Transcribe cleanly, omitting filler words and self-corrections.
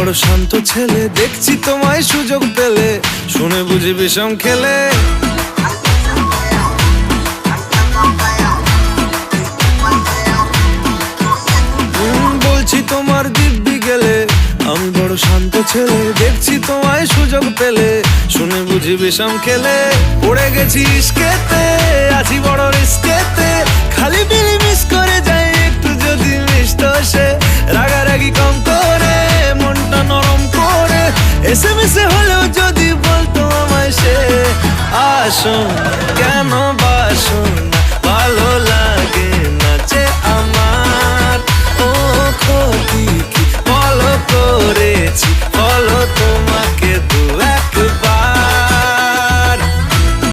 বড় শান্ত ছেলে, দেখছি তোমায় সুযোগ পেলে শুনে বুঝি বিষম খেলে। বলছি তোমার দিব্যি গেলে, আমি বড় শান্ত ছেলে, দেখছি তোমায় সুযোগ পেলে শুনে বুঝি বিষম খেলে। পড়ে গেছি ইস্কেতে, আছি বড় রিস্কেতে, খালি বিলি মিস করে যাই একটু যদি মিষ্ট সে। রাগারাগি কম করে, মনটা নরম করে, এসে মিশে হলেও যদি বলতো আমায় সে। আসুন